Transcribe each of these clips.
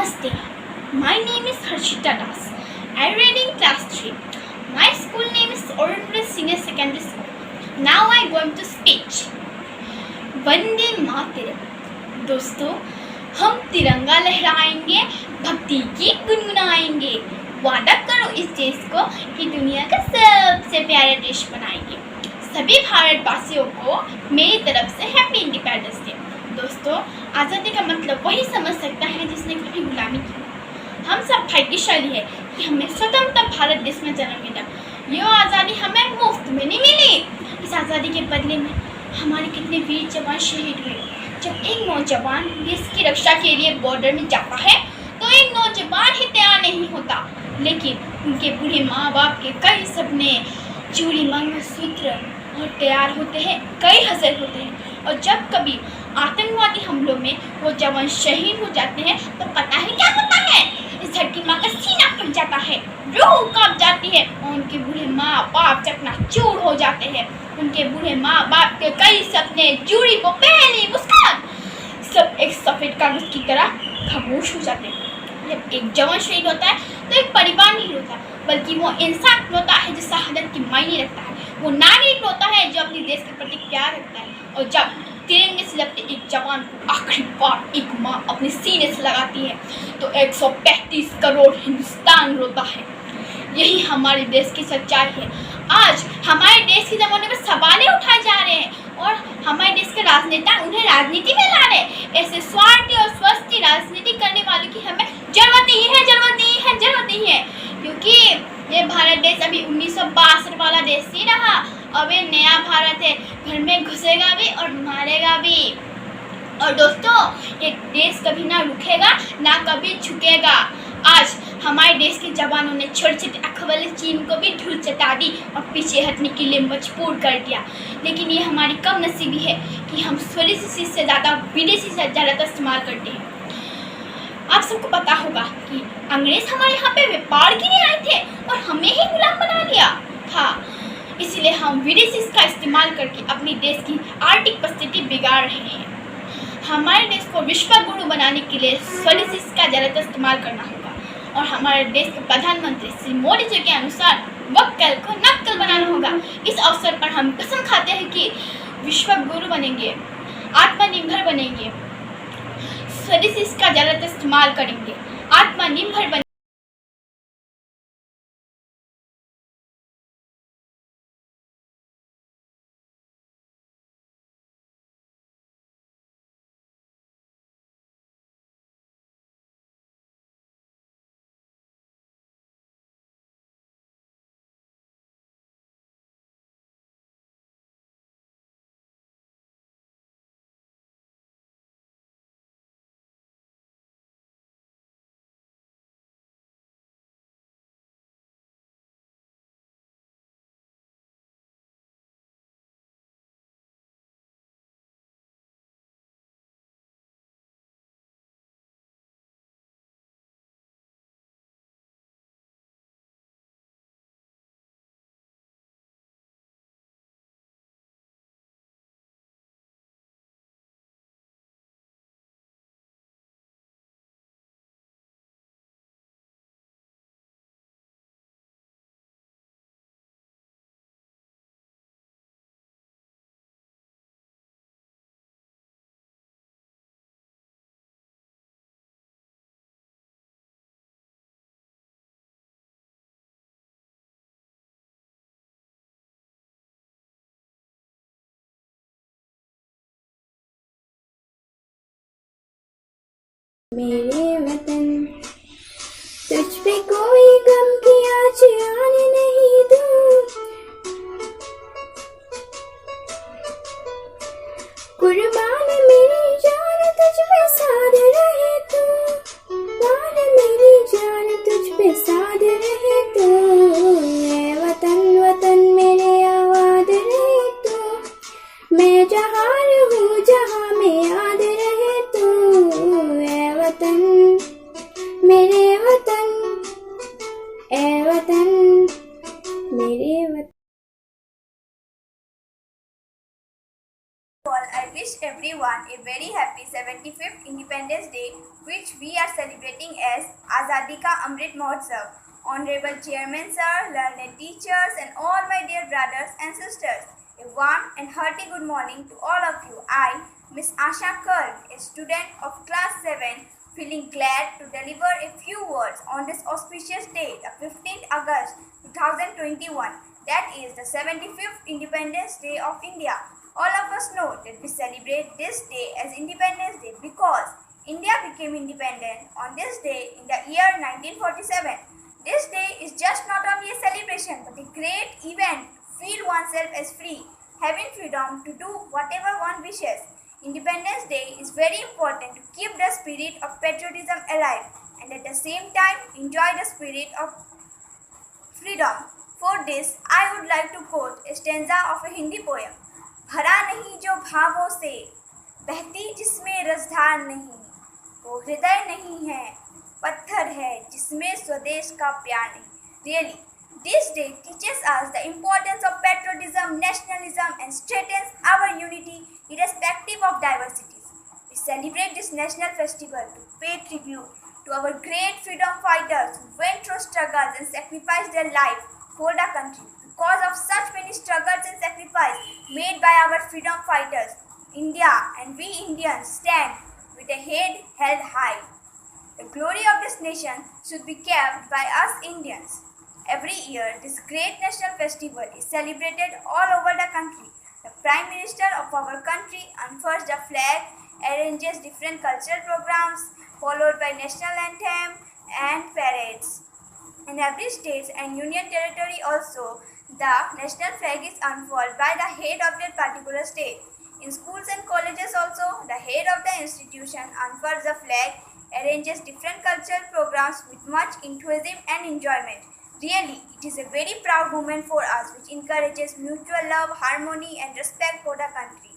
Namaste. My name is Harshita Das. I read in class 3. My school name is Orange Senior Secondary School. Now I am going to speech. Vande Mataram. दोस्तों, हम तिरंगा लहराएंगे, भक्ति गीत गुनगुनाएंगे, वादा करो इस देश को कि दुनिया का सबसे प्यारा देश बनाएंगे। सभी भारतवासियों को मेरी तरफ से हैप्पी इंडिपेंडेंस डे। दोस्तों, आज़ादी का मतलब वही समझ सकता है जिसने कभी गुलामी की। हम सब भाग्यशाली है कि हमें स्वतंत्र भारत देश में जन्म मिला। यह आज़ादी हमें मुफ्त में नहीं मिली। इस आज़ादी के बदले में हमारे कितने वीर जवान शहीद हुए। जब एक नौजवान देश की रक्षा के लिए बॉर्डर में जाता है तो एक नौजवान ही तैयार नहीं होता, लेकिन उनके बूढ़े माँ बाप के कई सपने, चूड़ी मंगलसूत्र और तैयार होते हैं, कई हज़ार होते हैं। और जब कभी आतंकवादी हमलों में वो जवान शहीद हो जाते हैं तो पता है क्या होता है? इस धरती माँ का सीना फट जाता है, रूह कांप जाती है और उनके बूढ़े माँ बाप चकनाचूर हो जाते हैं। उनके बूढ़े माँ बाप के कई सपने, चूड़ी को पहली मुस्कान, सब एक सफेद कागज की तरह खामोश हो जाते हैं। जब एक जवान शहीद होता है तो एक परिवार नहीं रोता, बल्कि वो इंसान रोता है जो शहादत की मायने रखता है। वो नागरिक रोता है जो अपने देश के प्रति प्यार रखता है। और जब तिरंगे से लगते एक जवान को आखिरी बार एक माँ अपने सीने से लगाती है तो 135 करोड़ हिंदुस्तान रोता है। यही हमारे देश की सच्चाई है। आज हमारे देश के जमाने में सवालें उठाए जा रहे हैं और हमारे देश के राजनेता उन्हें राजनीति में ला रहे हैं। ऐसे स्वार्थी और स्वस्थ राजनीति करने वालों की हमें जरूरत नहीं है, जरूरत नहीं है, जरूरत नहीं है, क्योंकि ये भारत देश अभी 1962 वाला देश नहीं रहा। अब ये नया भारत है, घर में घुसेगा भी और मारेगा भी। और दोस्तों, ये देश कभी ना रुकेगा, ना कभी झुकेगा। आज हमारे देश के जवानों ने छोटे छोटे आँखों वाले चीन को भी धूल चटा दी और पीछे हटने के लिए मजबूर कर दिया। लेकिन ये हमारी कम नसीबी है कि हम स्वदेशी चीज़ से ज़्यादा विदेशी से ज़्यादा इस्तेमाल करते हैं। आप सबको पता होगा कि अंग्रेज हमारे यहाँ पे व्यापार के लिए आए थे और हमें ही गुलाम बना लिया था। इसलिए हम विदेशी का इस्तेमाल करके अपने देश की आर्थिक परिस्थिति बिगाड़ रहे हैं। हमारे देश को विश्व गुरु बनाने के लिए स्वदेशी का ज़्यादा इस्तेमाल करना होगा और हमारे देश के प्रधानमंत्री श्री मोदी जी के अनुसार वक्कल को नक्कल बनाना होगा। इस अवसर पर हम कसम खाते हैं कि विश्व गुरु बनेंगे, आत्मनिर्भर बनेंगे, स्वदेशी का ज़्यादा इस्तेमाल करेंगे, आत्मनिर्भर बनेंगे। everyone a very happy 75th Independence Day, which we are celebrating as Azadi Ka Amrit Mahotsav. Honorable Chairman Sir, learned teachers and all my dear brothers and sisters, a warm and hearty good morning to all of you. I, Miss Asha Karl, a student of class 7, feeling glad to deliver a few words on this auspicious day, the 15th August 2021, that is the 75th Independence Day of India. All of us know that we celebrate this day as Independence Day because India became independent on this day in the year 1947. This day is just not only a celebration but a great event to feel oneself as free, having freedom to do whatever one wishes. Independence Day is very important to keep the spirit of patriotism alive and at the same time enjoy the spirit of freedom. For this, I would like to quote a stanza of a Hindi poem. भरा नहीं जो भावों से, बहती जिसमें रसधार नहीं, वो हृदय नहीं है, पत्थर है जिसमें स्वदेश का प्यार नहीं. Really, this day teaches us the importance of patriotism, nationalism, and strengthens our unity irrespective of diversities. We celebrate this national festival to pay tribute to our great freedom fighters who went through struggles and sacrificed their life for the country. Because of such many struggles and sacrifice made by our freedom fighters, India and we Indians stand with a head held high. The glory of this nation should be kept by us Indians. Every year, this great national festival is celebrated all over the country. The Prime Minister of our country unfurls the flag, arranges different cultural programs, followed by national anthem and parades. In every state and union territory also, the national flag is unfurled by the head of that particular state. In schools and colleges also, the head of the institution unfurls the flag, arranges different cultural programs with much enthusiasm and enjoyment. Really, it is a very proud moment for us which encourages mutual love, harmony and respect for the country.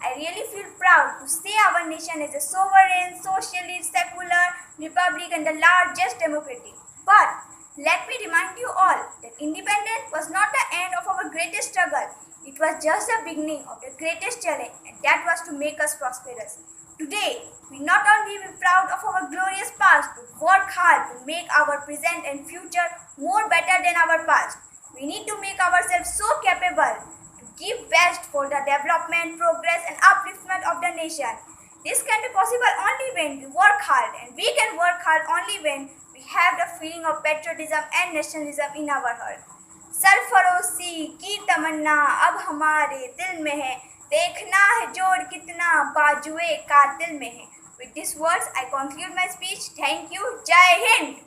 I really feel proud to say our nation is a sovereign, socialist, secular republic and the largest democracy. But let me remind you all that independence was not the end of our greatest struggle. It was just the beginning of the greatest challenge, and that was to make us prosperous. Today, we not only be proud of our glorious past, but work hard to make our present and future more better than our past. We need to make ourselves so capable to give best for the development, progress, and upliftment of the nation. This can be possible only when we work hard, and we can work hard only when we have the feeling of patriotism and nationalism in our heart. सरफरोशी की तमन्ना अब हमारे दिल में है, देखना है जोर कितना बाजुए कातिल में है. With these words, I conclude my speech. Thank you. Jai Hind.